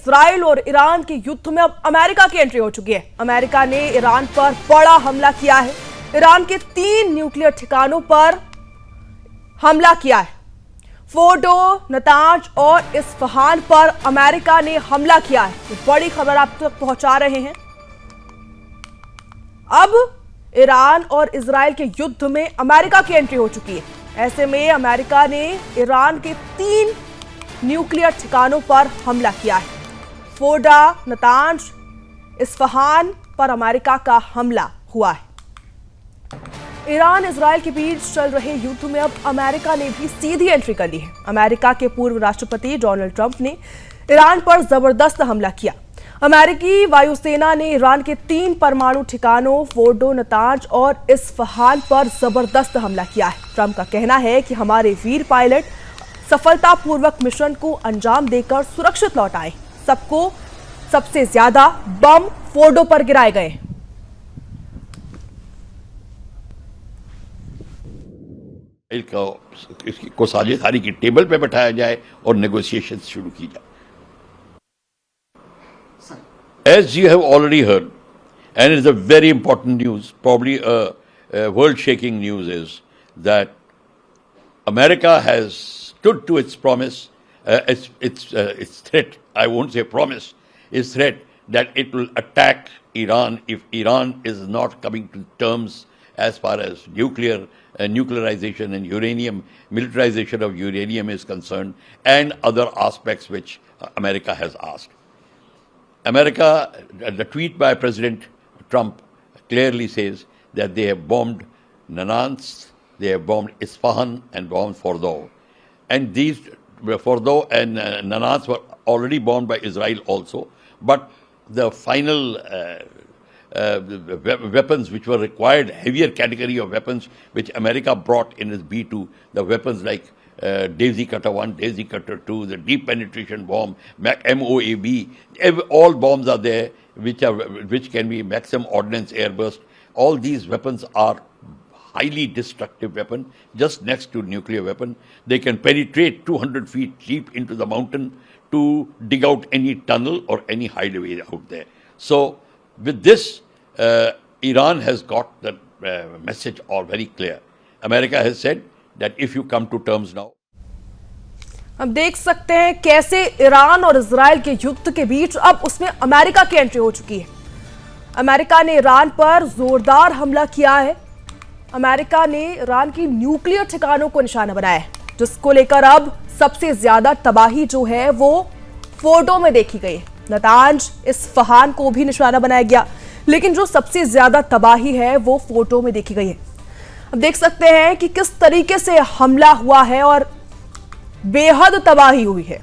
Israel और Iran के युद्ध में अब अमेरिका की एंट्री हो चुकी है। अमेरिका ने ईरान पर बड़ा हमला किया है। ईरान के 3 न्यूक्लियर ठिकानों पर हमला किया है। फोर्डो, नतांज और इस्फहान पर अमेरिका ने हमला किया है। ये बड़ी खबर आप तक पहुंचा रहे हैं। अब ईरान और इजराइल के युद्ध में अमेरिका की एंट्री हो चुकी है। ऐसे में अमेरिका ने ईरान के 3 न्यूक्लियर ठिकानों पर हमला किया है। फोर्डा, नतांज, इस्फहान पर अमेरिका का हमला हुआ है। ईरान इजराइल के बीच चल रहे युद्ध में अब अमेरिका ने भी सीधी एंट्री कर ली है। अमेरिका के पूर्व राष्ट्रपति डोनाल्ड ट्रंप ने ईरान पर जबरदस्त हमला किया। अमेरिकी वायुसेना ने ईरान के 3 परमाणु ठिकानों फोर्डो, नतांज और इस्फहान पर जबरदस्त हमला किया है। ट्रंप का कहना है कि हमारे वीर पायलट सफलतापूर्वक मिशन को अंजाम देकर सुरक्षित लौट आए। सबसे ज्यादा बम फोर्डो पर गिराए गए। इसको साझेदारी की टेबल पे बैठाया जाए और नेगोशिएशन शुरू की जाए। As you have already heard, and it's a very important news, probably a world-shaking news, is that America has stood to its promise, its threat. I won't say promise, its threat that it will attack Iran if Iran is not coming to terms as far as nuclearization and uranium, militarization of uranium is concerned, and other aspects which America has asked. America, the tweet by President Trump clearly says that they have bombed Natanz, they have bombed Isfahan and bombed Fordo. And these, Fordo and Natanz were already bombed by Israel also, but the final weapons which were required, heavier category of weapons which America brought in its B-2, the weapons like Daisy Cutter 1, Daisy Cutter 2, the deep penetration bomb, MOAB, all bombs are there which can be maximum ordnance airburst. All these weapons are highly destructive weapon, just next to nuclear weapon. They can penetrate 200 feet deep into the mountain to dig out any tunnel or any hideaway out there. So with this, Iran has got the message all very clear. America has said that if you come to terms now. हम देख सकते हैं कैसे Iran और Israel के युद्ध के बीच अब उसमें अमेरिका की एंट्री हो चुकी है। अमेरिका ने ईरान पर जोरदार हमला किया है। अमेरिका ने ईरान की न्यूक्लियर ठिकानों को निशाना बनाया है, जिसको लेकर अब सबसे ज्यादा तबाही जो है वो फोर्डो में देखी गई है। नतांज, इस्फहान को भी निशाना बनाया गया, लेकिन जो सबसे ज्यादा तबाही है वो फोर्डो में देखी गई है। अब देख सकते हैं कि किस तरीके से हमला हुआ है और बेहद तबाही हुई है।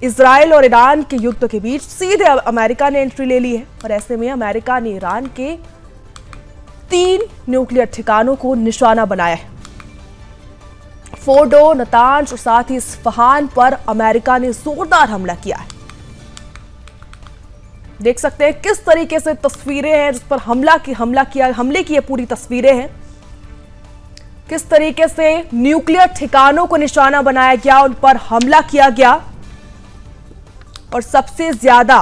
इजराइल और ईरान के युद्ध के बीच सीधे अमेरिका ने एंट्री ले ली है और ऐसे में अमेरिका ने ईरान के 3 न्यूक्लियर ठिकानों को निशाना बनाया है। फोर्डो, नतांज और साथ ही इस्फहान पर अमेरिका ने जोरदार हमला किया है। देख सकते हैं किस तरीके से तस्वीरें हैं जिस पर हमले की पूरी तस्वीरें हैं। किस तरीके से न्यूक्लियर ठिकानों को निशाना बनाया गया, उन पर हमला किया गया और सबसे ज्यादा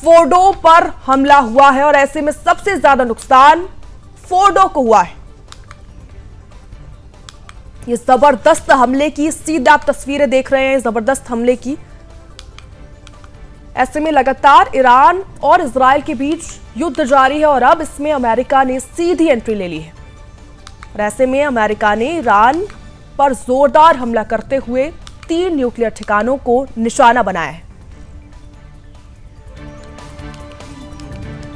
फोर्डो पर हमला हुआ है और ऐसे में सबसे ज्यादा नुकसान फोर्डो को हुआ है। ये जबरदस्त हमले की सीधा आप तस्वीरें देख रहे हैं, जबरदस्त हमले की। ऐसे में लगातार ईरान और इजराइल के बीच युद्ध जारी है और अब इसमें अमेरिका ने सीधी एंट्री ले ली है और ऐसे में अमेरिका ने ईरान पर जोरदार हमला करते हुए 3 न्यूक्लियर ठिकानों को निशाना बनाया है।